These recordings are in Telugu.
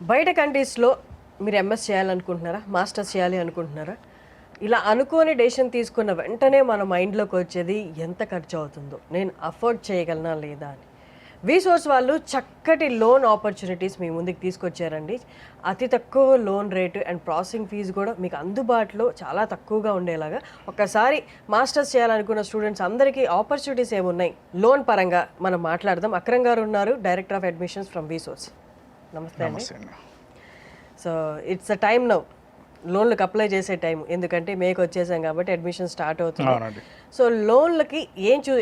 బయట కంట్రీస్లో మీరు ఎంఎస్ చేయాలనుకుంటున్నారా, మాస్టర్స్ చేయాలి అనుకుంటున్నారా? ఇలా అనుకోని డెసిషన్ తీసుకున్న వెంటనే మన మైండ్లోకి వచ్చేది ఎంత ఖర్చు అవుతుందో, నేను అఫోర్డ్ చేయగలనా లేదా అని. వీసోర్స్ వాళ్ళు చక్కటి లోన్ ఆపర్చునిటీస్ మీ ముందుకు తీసుకొచ్చారండి. అతి తక్కువ loan rate and processing fee కూడా మీకు అందుబాటులో చాలా తక్కువగా ఉండేలాగా. ఒక్కసారి మాస్టర్స్ చేయాలనుకున్న స్టూడెంట్స్ అందరికీ ఆపర్చునిటీస్ ఏమున్నాయి లోన్ పరంగా మనం మాట్లాడదాం. అక్రమ్ గారు ఉన్నారు, డైరెక్టర్ ఆఫ్ అడ్మిషన్స్ ఫ్రమ్ వీసోర్స్. నమస్తే అండి. So it's a time now, లోన్లకు అప్లై చేసే టైం, ఎందుకంటే మేకు వచ్చేసాం కాబట్టి అడ్మిషన్ స్టార్ట్ అవుతుంది. సో లోన్లకి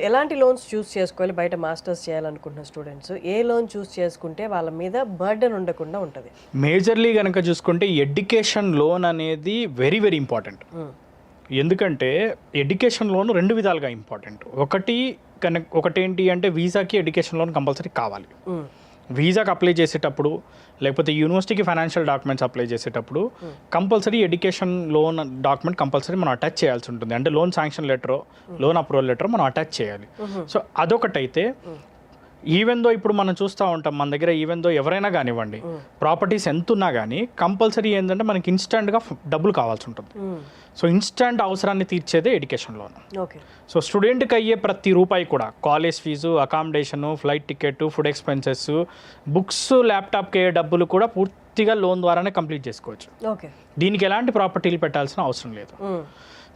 ఎలాంటి లోన్స్ చూస్ చేసుకోవాలి? బయట మాస్టర్స్ చేయాలనుకుంటున్న స్టూడెంట్స్ ఏ లోన్ చూస్ చేసుకుంటే వాళ్ళ మీద బర్డెన్ ఉండకుండా ఉంటుంది? మేజర్లీ కనుక చూసుకుంటే ఎడ్యుకేషన్ లోన్ అనేది వెరీ వెరీ ఇంపార్టెంట్. ఎందుకంటే ఎడ్యుకేషన్ లోన్ రెండు విధాలుగా ఇంపార్టెంట్. ఒకటేంటి అంటే వీసాకి ఎడ్యుకేషన్ లోన్ కంపల్సరీ కావాలి. వీసాకి అప్లై చేసేటప్పుడు లేకపోతే యూనివర్సిటీకి ఫైనాన్షియల్ డాక్యుమెంట్స్ అప్లై చేసేటప్పుడు compulsory education loan document compulsory మనం అటాచ్ చేయాల్సి ఉంటుంది. అంటే లోన్ శాంక్షన్ లెటరో లోన్ అప్రూవల్ లెటరో మనం అటాచ్ చేయాలి. సో అదొకటైతే ఈవెన్ దో ఇప్పుడు మనం చూస్తూ ఉంటాం మన దగ్గర ఈవెన్ దో ఎవరైనా కానివ్వండి ప్రాపర్టీస్ ఎంత ఉన్నా కానీ కంపల్సరీ ఏంటంటే మనకి ఇన్స్టెంట్గా డబ్బులు కావాల్సి ఉంటుంది. సో ఇన్స్టెంట్ అవసరాన్ని తీర్చేదే ఎడ్యుకేషన్ లోన్. సో స్టూడెంట్కి అయ్యే ప్రతి రూపాయి కూడా college fees, accommodation, flight ticket, food expenses, books, ల్యాప్టాప్కి అయ్యే డబ్బులు కూడా పూర్తిగా లోన్ ద్వారానే కంప్లీట్ చేసుకోవచ్చు. దీనికి ఎలాంటి ప్రాపర్టీలు పెట్టాల్సిన అవసరం లేదు.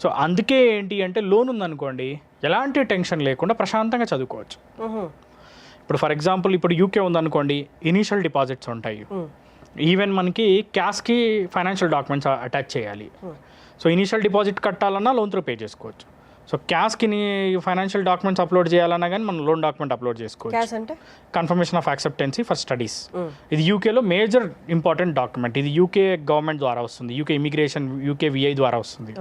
సో అందుకే ఏంటి అంటే లోన్ ఉందనుకోండి ఎలాంటి టెన్షన్ లేకుండా ప్రశాంతంగా చదువుకోవచ్చు. ఇప్పుడు ఫర్ ఎగ్జాంపుల్ ఇప్పుడు యూకే ఉందనుకోండి, ఇనీషియల్ డిపాజిట్స్ ఉంటాయి. ఈవెన్ మనకి క్యాష్కి ఫైనాన్షియల్ డాక్యుమెంట్స్ అటాచ్ చేయాలి. సో ఇనీషియల్ డిపాజిట్ కట్టాలన్నా లోన్ త్రూ పే చేసుకోవచ్చు. సో క్యాష్కి ఫైనాన్షియల్ డాక్యుమెంట్స్ అప్లోడ్ చేయాలన్నా కానీ మనం లోన్ డాక్యుమెంట్ అప్లోడ్ చేసుకోవచ్చు. Confirmation of acceptancy for studies, ఇది యూకేలో మేజర్ ఇంపార్టెంట్ డాక్యుమెంట్. ఇది యూకే గవర్నమెంట్ ద్వారా వస్తుంది, యూకే ఇమిగ్రేషన్, యూకే విఐ ద్వారా వస్తుంది.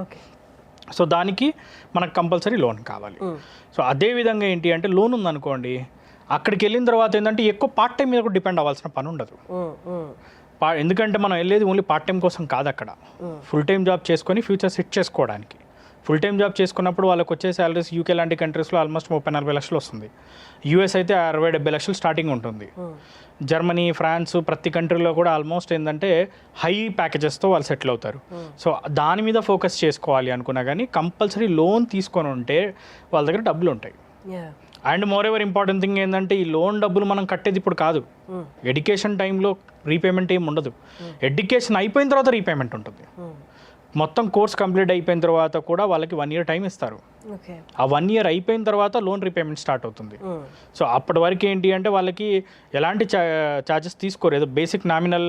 సో దానికి మనకు కంపల్సరీ లోన్ కావాలి. సో అదేవిధంగా ఏంటి అంటే లోన్ ఉందనుకోండి, అక్కడికి వెళ్ళిన తర్వాత ఏంటంటే ఎక్కువ పార్ట్ టైం మీద కూడా డిపెండ్ అవ్వాల్సిన పని ఉండదు. ఎందుకంటే మనం వెళ్ళేది ఓన్లీ పార్ట్ టైం కోసం కాదు, అక్కడ ఫుల్ టైం జాబ్ చేసుకొని ఫ్యూచర్ సెట్ చేసుకోవడానికి. ఫుల్ టైం జాబ్ చేసుకున్నప్పుడు వాళ్ళకి వచ్చే శాలరీస్ యూకే లాంటి కంట్రీస్లో ఆల్మోస్ట్ 30-40 లక్షలు వస్తుంది. యూఎస్ అయితే 60-70 లక్షలు స్టార్టింగ్ ఉంటుంది. జర్మనీ, ఫ్రాన్స్, ప్రతి కంట్రీలో కూడా ఆల్మోస్ట్ ఏంటంటే హై ప్యాకేజెస్తో వాళ్ళు సెటిల్ అవుతారు. సో దాని మీద ఫోకస్ చేసుకోవాలి అనుకున్నా కానీ కంపల్సరీ లోన్ తీసుకొని ఉంటే వాళ్ళ దగ్గర డబ్బులు ఉంటాయి. And more ever important thing ఏంటంటే ఈ లోన్ డబ్బులు మనం కట్టేది ఇప్పుడు కాదు, ఎడ్యుకేషన్ టైంలో రీపేమెంట్ ఏమి ఉండదు. ఎడ్యుకేషన్ అయిపోయిన తర్వాత రీపేమెంట్ ఉంటుంది. మొత్తం కోర్స్ కంప్లీట్ అయిపోయిన తర్వాత కూడా వాళ్ళకి 1 year టైం ఇస్తారు. ఆ 1 year అయిపోయిన తర్వాత లోన్ రీపేమెంట్ స్టార్ట్ అవుతుంది. సో అప్పటి వరకు ఏంటి అంటే వాళ్ళకి ఎలాంటి ఛార్జెస్ తీసుకోరు, ఏదో బేసిక్ నామినల్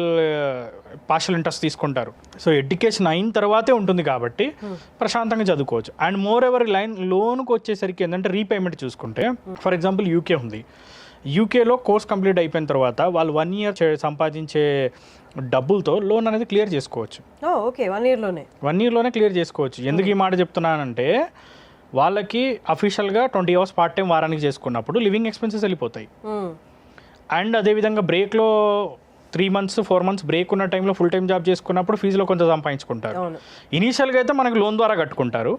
పార్షల్ ఇంట్రెస్ట్ తీసుకుంటారు. సో ఎడ్యుకేషన్ అయిన తర్వాతే ఉంటుంది కాబట్టి ప్రశాంతంగా చదువుకోవచ్చు. అండ్ మోర్ ఎవర్ లోన్కి వచ్చేసరికి ఏంటంటే రీపేమెంట్ చూసుకుంటే ఫర్ ఎగ్జాంపుల్ యూకే ఉంది. యూకేలో కోర్స్ కంప్లీట్ అయిపోయిన తర్వాత వాళ్ళు 1 year సంపాదించే డబ్బులతో లోన్ అనేది క్లియర్ చేసుకోవచ్చు. 1 yearలోనే క్లియర్ చేసుకోవచ్చు. ఎందుకు ఈ మాట చెప్తున్నానంటే వాళ్ళకి అఫీషియల్గా 20 hours పార్ట్ టైం వారానికి చేసుకున్నప్పుడు లివింగ్ ఎక్స్పెన్సెస్ వెళ్ళిపోతాయి. అండ్ అదేవిధంగా బ్రేక్లో 3 months 4 months బ్రేక్ ఉన్న టైంలో ఫుల్ టైం జాబ్ చేసుకున్నప్పుడు ఫీజులో కొంత సంపాదించుకుంటారు. ఇనీషియల్గా అయితే మనకి లోన్ ద్వారా కట్టుకుంటారు.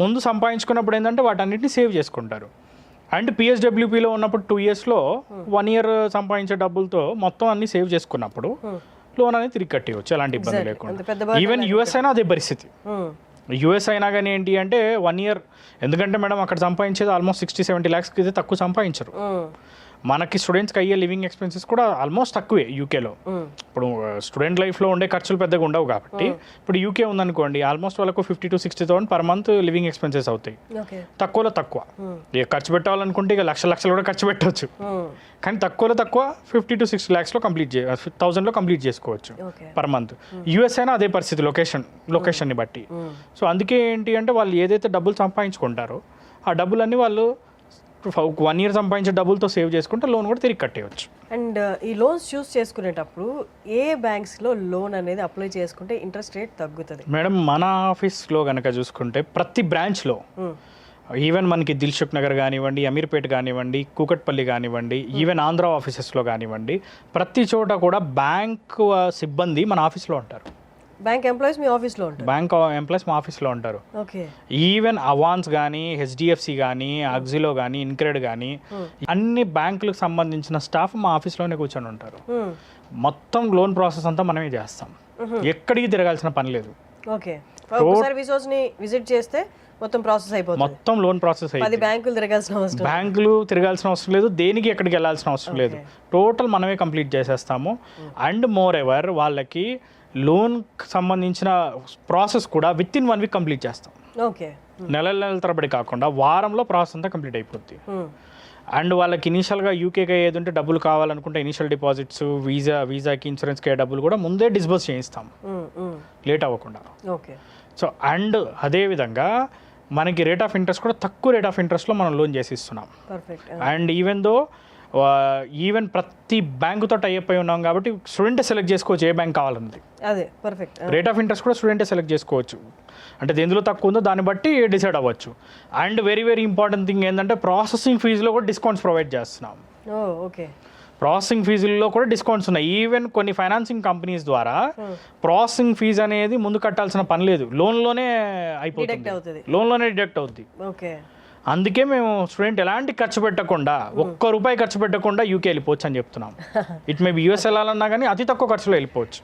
ముందు సంపాదించుకున్నప్పుడు ఏంటంటే వాటన్నిటిని సేవ్ చేసుకుంటారు. అండ్ పిఎస్డబ్ల్యూపీలో ఉన్నప్పుడు 2 yearsలో 1 year సంపాదించే డబ్బులతో మొత్తం అన్ని సేవ్ చేసుకున్నప్పుడు లోన్ అనేది తిరిగి కట్టేయచ్చు, ఎలాంటి ఇబ్బంది లేకుండా. ఈవెన్ యూఎస్ అయినా అదే పరిస్థితి. యూఎస్ అయినా కానీ ఏంటి అంటే 1 year, ఎందుకంటే మేడం అక్కడ సంపాదించేది ఆల్మోస్ట్ 60-70 lakhs అయితే తక్కువ సంపాదించరు. మనకి స్టూడెంట్స్కి అయ్యే లివింగ్ ఎక్స్పెన్సెస్ కూడా ఆల్మోస్ట్ తక్కువే యూకేలో. ఇప్పుడు స్టూడెంట్ లైఫ్లో ఉండే ఖర్చులు పెద్దగా ఉండవు కాబట్టి ఇప్పుడు యూకే ఉందనుకోండి ఆల్మోస్ట్ వాళ్ళకు 50,000 to 60,000 per month living expenses అవుతాయి. తక్కువలో తక్కువ ఇక ఖర్చు పెట్టాలనుకుంటే ఇక లక్షలు కూడా ఖర్చు పెట్టవచ్చు, కానీ తక్కువలో తక్కువ 50 to 60 lakhsలో కంప్లీట్ 1,000లో కంప్లీట్ చేసుకోవచ్చు పర్ మంత్. యూఎస్ అయినా అదే పరిస్థితి లొకేషన్ని బట్టి. సో అందుకే ఏంటి అంటే వాళ్ళు ఏదైతే డబ్బులు సంపాదించుకుంటారో ఆ డబ్బులన్నీ వాళ్ళు 1 year సంపాదించే డబ్బులతో సేవ్ చేసుకుంటే లోన్ కూడా తిరిగి కట్టేయచ్చు. అండ్ ఈ లోన్స్ చూస్ చేసుకునేటప్పుడు ఏ బ్యాంక్స్లో లోన్ అనేది అప్లై చేసుకుంటే ఇంట్రెస్ట్ రేట్ తగ్గుతుంది? మేడం మన ఆఫీస్లో కనుక చూసుకుంటే ప్రతి బ్రాంచ్లో ఈవెన్ మనకి దిల్సుఖ్ నగర్ కానివ్వండి, అమీర్పేట్ కానివ్వండి, కూకట్పల్లి కానివ్వండి, ఈవెన్ ఆంధ్ర ఆఫీసెస్లో కానివ్వండి, ప్రతి చోట కూడా బ్యాంక్ సిబ్బంది మన ఆఫీస్లో ఉంటారు. బ్యాంక్ ఎంప్లాయీస్ మీ ఆఫీస్లో ఉంటారు? బ్యాంక్ ఎంప్లాయీస్ మా ఆఫీస్లో ఉంటారు. ఓకే. ఈవెన్ అవాన్స్ కానీ, హెచ్డిఎఫ్సి కానీ, అగ్జిలో కానీ, ఇన్క్రెడ్ కానీ అన్ని బ్యాంకులకు సంబంధించిన స్టాఫ్ మా ఆఫీస్లోనే కూర్చొని ఉంటారు. మొత్తం లోన్ ప్రాసెస్ అంతా మనమే చేస్తాం, ఎక్కడికి తిరగాల్సిన పని లేదు. ఓకే. ఒకసారి విసోర్స్ని విజిట్ చేస్తే మొత్తం ప్రాసెస్ అయిపోతుంది. మొత్తం లోన్ ప్రాసెస్ 10 బ్యాంకులు తిరగాల్సిన అవసరం, బ్యాంకులు తిరగాల్సిన అవసరం లేదు, దేనికి ఎక్కడికి వెళ్ళాల్సిన అవసరం లేదు. టోటల్ మనమే కంప్లీట్ చేసేస్తాము. అండ్ మోర్ ఎవర్ వాళ్ళకి లోన్కి సంబంధించిన ప్రాసెస్ కూడా విత్ ఇన్ 1 వీక్ కంప్లీట్ చేస్తాం. ఓకే. నెలల తరబడి కాకుండా వారంలో ప్రాసెస్ అంతా కంప్లీట్ అయిపోద్ది. అండ్ వాళ్ళకి ఇనీషియల్గా యూకేకి ఏది ఉంటే డబ్బులు కావాలనుకుంటే ఇనీషియల్ డిపాజిట్స్, వీసాకి, ఇన్సూరెన్స్కి డబ్బులు కూడా ముందే డిస్బర్స్ చేయిస్తాం లేట్ అవ్వకుండా. ఓకే. సో అండ్ అదేవిధంగా మనకి రేట్ ఆఫ్ ఇంట్రెస్ట్ కూడా తక్కువ రేట్ ఆఫ్ ఇంట్రెస్ట్లో మనం లోన్ చేసి ఇస్తున్నాం. అండ్ ఈవెన్ ప్రతి బ్యాంకుతో టైఅప్ అయి ఉన్నాం కాబట్టి స్టూడెంటే సెలెక్ట్ చేసుకోవచ్చు ఏ బ్యాంక్ కావాలన్నది. అదే పర్ఫెక్ట్. రేట్ ఆఫ్ ఇంట్రెస్ట్ కూడా స్టూడెంటే సెలెక్ట్ చేసుకోవచ్చు, అంటే ఎందులో తక్కువ ఉందో దాన్ని బట్టి డిసైడ్ అవ్వచ్చు. And very very important thing ఏంటంటే ప్రాసెసింగ్ ఫీజులో కూడా డిస్కౌంట్స్ ప్రొవైడ్ చేస్తున్నాం. ఓకే. ప్రాసెసింగ్ ఫీజుల్లో కూడా డిస్కౌంట్స్ ఉన్నాయి. ఈవెన్ కొన్ని ఫైనాన్సింగ్ కంపెనీస్ ద్వారా ప్రాసెసింగ్ ఫీజు అనేది ముందు కట్టాల్సిన పని లేదు, లోన్లోనే అయిపోతుంది, లోన్లోనే డిడక్ట్ అవుతుంది. ఓకే. అందుకే మేము స్టూడెంట్ ఎలాంటి ఖర్చు పెట్టకుండా, ఒక్క రూపాయి ఖర్చు పెట్టకుండా యూకే వెళ్ళిపోవచ్చు అని చెప్తున్నాం. ఇట్ మే బి యూఎస్ వెళ్ళాలన్నా కానీ అతి తక్కువ ఖర్చులో వెళ్ళిపోవచ్చు.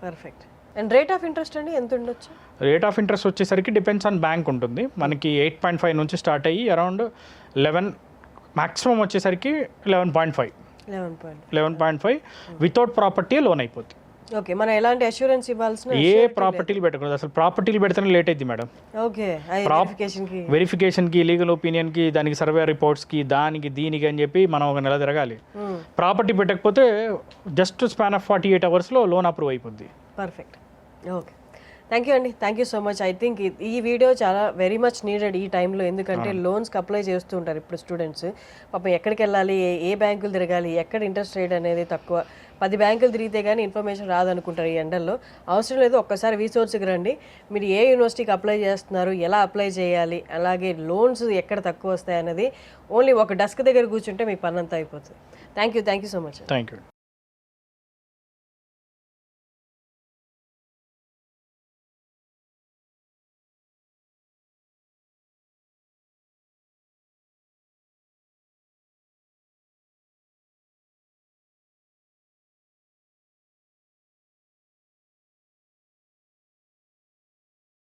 Perfect. And rate of interest అండి ఎంత ఉండొచ్చు? రేట్ ఆఫ్ ఇంట్రెస్ట్ వచ్చేసరికి డిపెండ్స్ ఆన్ బ్యాంక్ ఉంటుంది. మనకి 8.5 నుంచి స్టార్ట్ అయ్యి అరౌండ్ 11, మ్యాక్సిమం వచ్చేసరికి 11.5 వితౌట్ ప్రాపర్టీ లోన్ అయిపోతుంది. ఓకే. మనం ఎలాంటి అష్యూరెన్స్ ఇవ్వాల్సిన ఏ ప్రాపర్టీలు పెట్టకూడదు, అసలు ప్రాపర్టీలు పెడితేనే లేట్ అయింది మేడం. ఓకే. వెరిఫికేషన్కి, లీగల్ ఒపీనియన్కి, దానికి సర్వే రిపోర్ట్స్కి, దానికి దీనికి అని చెప్పి మనం ఒక నెల తిరగాలి. ప్రాపర్టీ పెట్టకపోతే జస్ట్ స్పాన్ ఆఫ్ 48 అవర్స్లో లోన్ అప్రూవ్ అయిపోద్ది. పర్ఫెక్ట్. ఓకే. థ్యాంక్ యూ అండి, thank you so much. I think ఈ వీడియో చాలా వెరీ మచ్ నీడెడ్ ఈ టైంలో, ఎందుకంటే లోన్స్కి అప్లై చేస్తూ ఉంటారు ఇప్పుడు స్టూడెంట్స్. పాపం ఎక్కడికి వెళ్ళాలి, ఏ బ్యాంకులు తిరగాలి, ఎక్కడ ఇంట్రెస్ట్ రేట్ అనేది తక్కువ, 10 బ్యాంకులు తిరిగితే కానీ ఇన్ఫర్మేషన్ రాదనుకుంటారు ఈ ఎండల్లో. అవసరం లేదు, ఒక్కసారి రీసోర్స్కి రండి. మీరు ఏ యూనివర్సిటీకి అప్లై చేస్తున్నారు, ఎలా అప్లై చేయాలి, అలాగే లోన్స్ ఎక్కడ తక్కువ వస్తాయి అనేది ఓన్లీ ఒక డెస్క్ దగ్గర కూర్చుంటే మీకు పని అంతా అయిపోతుంది. Thank you so much. Thank you.